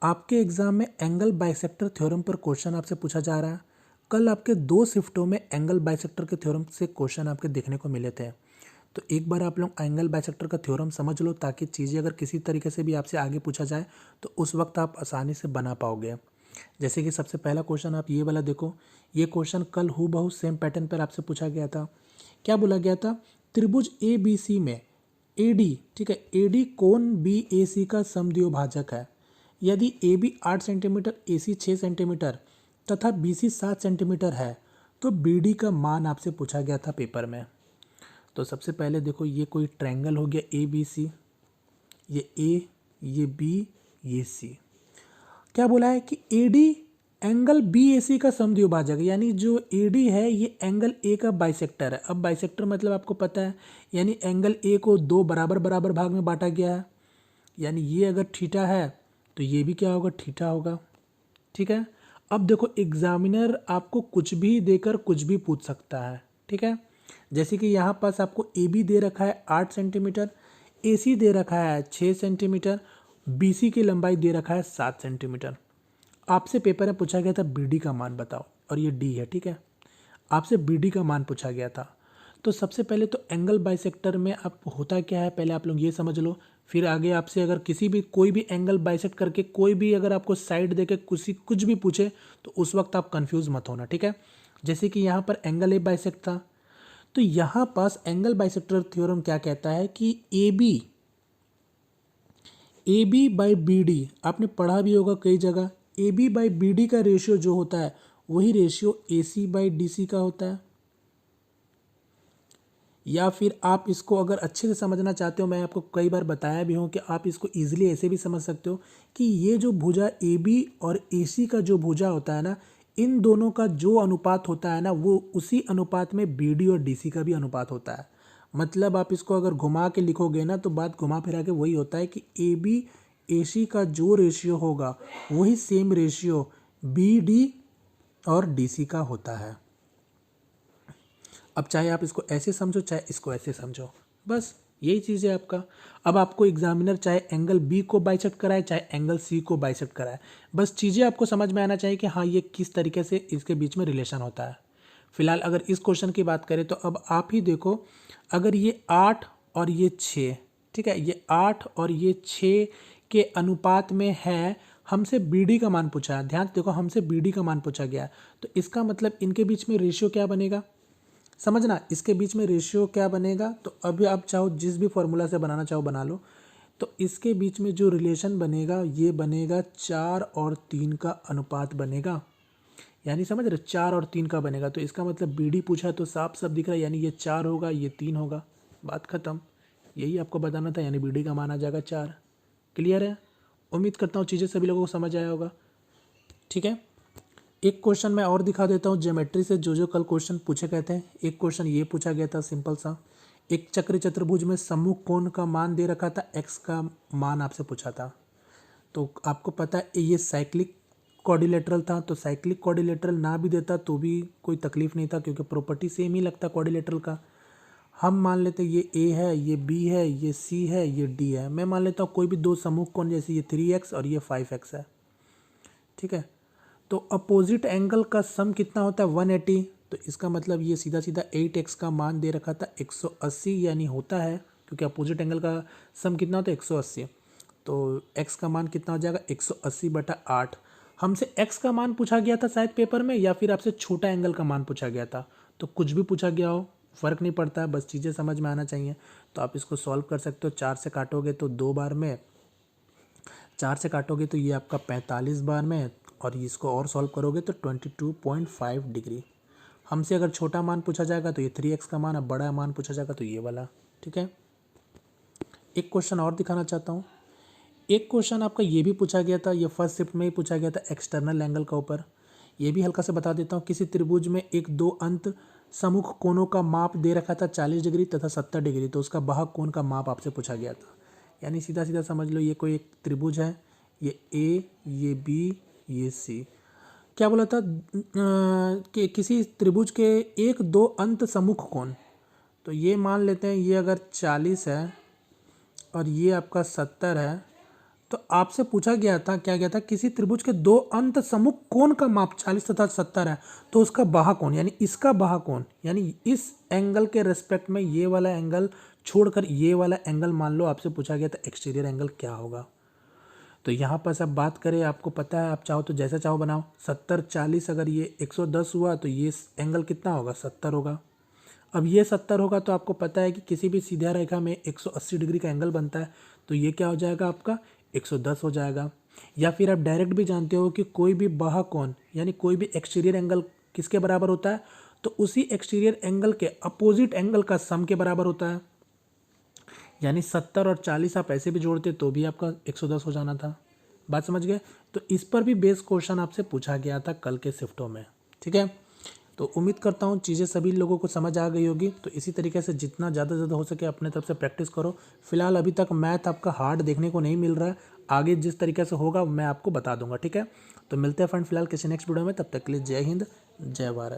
आपके एग्जाम में angle bisector theorem पर क्वेश्चन आपसे पूछा जा रहा है। कल आपके 2 शिफ्टों में एंगल बाइसेक्टर के थ्योरम से क्वेश्चन आपके देखने को मिले थे। तो एक बार आप लोग एंगल बाइसेक्टर का थ्योरम समझ लो, ताकि चीज़ें अगर किसी तरीके से भी आपसे आगे पूछा जाए तो उस वक्त आप आसानी से बना पाओगे। जैसे कि सबसे पहला क्वेश्चन आप ये वाला देखो। ये क्वेश्चन कल हूबहू सेम पैटर्न पर आपसे पूछा गया था। क्या बोला गया था? त्रिभुज ए बी सी में एडी, ठीक है, एडी कोण बी ए सी का समद्विभाजक है। यदि A B 8 centimetre, A C 6 centimetre तथा बी सी 7 सेंटीमीटर है तो बी डी का मान आपसे पूछा गया था पेपर में। तो सबसे पहले देखो, ये कोई ट्रायंगल हो गया ए बी सी, ये ए, ये बी, ये सी। क्या बोला है कि ए डी एंगल बी ए सी का समद्विभाजक है, यानी जो ए डी है ये एंगल ए का बाइसेक्टर है। अब बाइसेक्टर मतलब आपको पता है, यानी एंगल ए को 2 बराबर बराबर भाग में बांटा गया है। यानी ये अगर थीटा है तो ये भी क्या होगा? थीटा होगा। ठीक है। अब देखो, एग्जामिनर आपको कुछ भी देकर कुछ भी पूछ सकता है। ठीक है। जैसे कि यहाँ पास आपको ए बी दे रखा है 8 सेंटीमीटर, ए सी दे रखा है 6 सेंटीमीटर, बी सी की लंबाई दे रखा है 7 सेंटीमीटर। आपसे पेपर में पूछा गया था बी डी का मान बताओ, और ये डी है। ठीक है। आपसे बी डी का मान पूछा गया था। तो सबसे पहले तो एंगल बाइसेक्टर में आप होता क्या है पहले आप लोग ये समझ लो, फिर आगे आपसे अगर किसी भी कोई भी एंगल बाइसेक्ट करके कोई भी अगर आपको साइड देके कुछ भी पूछे तो उस वक्त आप कंफ्यूज मत होना। ठीक है। जैसे कि यहाँ पर एंगल ए बाइसेक्ट था, तो यहाँ पास एंगल बाइसेक्टर थ्योरम क्या कहता है कि A B by B D, आपने पढ़ा भी होगा कई जगह, A B by B D का रेशियो जो होता है वही ratio A C by D C का होता है। या फिर आप इसको अगर अच्छे से समझना चाहते हो, मैं आपको कई बार बताया भी हूँ कि आप इसको ईजिली ऐसे भी समझ सकते हो कि ये जो भुजा ए बी और ए सी का जो भुजा होता है ना, इन दोनों का जो अनुपात होता है ना, वो उसी अनुपात में बी डी और डी सी का भी अनुपात होता है। मतलब आप इसको अगर घुमा के लिखोगे ना तो बात घुमा फिरा के वही होता है कि ए बी ए सी का जो रेशियो होगा वही सेम रेशियो बी डी और डी सी का होता है। अब चाहे आप इसको ऐसे समझो चाहे इसको ऐसे समझो, बस यही चीज़ है आपका। अब आपको एग्जामिनर चाहे एंगल बी को बाइसेक्ट कराए चाहे एंगल सी को बाइसेक्ट कराए, बस चीज़ें आपको समझ में आना चाहिए कि हाँ ये किस तरीके से इसके बीच में रिलेशन होता है। फिलहाल अगर इस क्वेश्चन की बात करें तो अब आप ही देखो, अगर ये 8 और ये 6, ठीक है, ये 8 और ये 6 के अनुपात में है, हमसे बी डी का मान पूछा है। ध्यान से देखो, हमसे बी डी का मान पूछा गया, तो इसका मतलब इनके बीच में रेशियो क्या बनेगा, समझना, इसके बीच में रेशियो क्या बनेगा। तो अभी आप चाहो जिस भी फॉर्मूला से बनाना चाहो बना लो। तो इसके बीच में जो रिलेशन बनेगा ये बनेगा 4 और 3 का अनुपात बनेगा, यानी समझ रहे 4 और 3 का बनेगा। तो इसका मतलब बी डी पूछा तो साफ साफ दिख रहा है, यानी ये 4 होगा ये 3 होगा, बात खत्म। यही आपको बताना था, यानी बी डी का मान आ जाएगा 4। क्लियर है? उम्मीद करता हूँ चीज़ें सभी लोगों को समझ आया होगा। ठीक है। एक क्वेश्चन मैं और दिखा देता हूँ ज्योमेट्री से, जो कल क्वेश्चन पूछे गए थे। एक क्वेश्चन ये पूछा गया था सिंपल सा, एक चक्र चतुर्भुज में सम्मुख कोण का मान दे रखा था, एक्स का मान आपसे पूछा था। तो आपको पता है ये साइक्लिक क्वाड्रिलेटरल था, तो साइक्लिक क्वाड्रिलेटरल ना भी देता तो भी कोई तकलीफ नहीं था, क्योंकि प्रॉपर्टी सेम ही लगता क्वाड्रिलेटरल का। हम मान लेते ये ए है, ये बी है, ये सी है, ये डी है। मैं मान लेता हूँ कोई भी 2 सम्मुख कोण, जैसे ये 3x और ये 5x है। ठीक है। तो अपोजिट एंगल का सम कितना होता है? 180। तो इसका मतलब ये सीधा सीधा 8x का मान दे रखा था 180, यानी होता है, क्योंकि अपोजिट एंगल का सम कितना होता है 180। तो x का मान कितना हो जाएगा? 180/8। हमसे x का मान पूछा गया था शायद पेपर में, या फिर आपसे छोटा एंगल का मान पूछा गया था। तो कुछ भी पूछा गया हो फ़र्क नहीं पड़ता है, बस चीज़ें समझ में आना चाहिए। तो आप इसको सॉल्व कर सकते हो। 4 से काटोगे तो 2 बार में, 4 से काटोगे तो ये आपका 45 बार में, और इसको और सॉल्व करोगे तो 22.5 डिग्री। हमसे अगर छोटा मान पूछा जाएगा तो ये 3x का मान, अब बड़ा मान पूछा जाएगा तो ये वाला। ठीक है। एक क्वेश्चन और दिखाना चाहता हूँ। एक क्वेश्चन आपका ये भी पूछा गया था, ये फर्स्ट शिफ्ट में ही पूछा गया था एक्सटर्नल एंगल का ऊपर। ये भी हल्का से बता देता हूँ। किसी त्रिभुज में एक 2 अंत सम्मुख कोणों का माप दे रखा था 40 डिग्री तथा 70 डिग्री, तो उसका बाहक कोण का माप आपसे पूछा गया था। यानी सीधा सीधा समझ लो, ये कोई एक त्रिभुज है, ये ए, ये बी, ये सी। क्या बोला था कि किसी त्रिभुज के 1-2 अंत सम्मुख कोण, तो ये मान लेते हैं ये अगर 40 है और ये आपका 70 है, तो आपसे पूछा गया था, क्या गया था, किसी त्रिभुज के दो अंत सम्मुख कोण का माप 40 तथा 70 है, तो उसका बाहा कौन, यानी इसका बाहा कौन, यानी इस एंगल के रेस्पेक्ट में ये वाला एंगल छोड़कर ये वाला एंगल मान लो आपसे पूछा गया था एक्सटीरियर एंगल क्या होगा। तो यहाँ पर सब बात करें, आपको पता है, आप चाहो तो जैसा चाहो बनाओ। 70 40 अगर ये 110 हुआ तो ये एंगल कितना होगा, 70 होगा। अब ये 70 होगा तो आपको पता है कि किसी भी सीधा रेखा में 180 डिग्री का एंगल बनता है, तो ये क्या हो जाएगा आपका 110 हो जाएगा। या फिर आप डायरेक्ट भी जानते हो कि कोई भी बाहा कोण यानी कोई भी एक्सटीरियर एंगल किसके बराबर होता है, तो उसी एक्सटीरियर एंगल के अपोजिट एंगल का सम के बराबर होता है। यानी 70 और 40 आप ऐसे भी जोड़ते तो भी आपका 110 हो जाना था। बात समझ गए। तो इस पर भी बेस क्वेश्चन आपसे पूछा गया था कल के शिफ्टों में। ठीक है, तो उम्मीद करता हूँ चीज़ें सभी लोगों को समझ आ गई होगी। तो इसी तरीके से जितना ज़्यादा से ज़्यादा हो सके अपने तरफ से प्रैक्टिस करो। फिलहाल अभी तक मैथ आपका हार्ड देखने को नहीं मिल रहा है, आगे जिस तरीके से होगा मैं आपको बता दूंगा। ठीक है, तो मिलते हैं फ्रेंड फिलहाल किसी नेक्स्ट वीडियो में, तब तक के लिए जय हिंद जय भारत।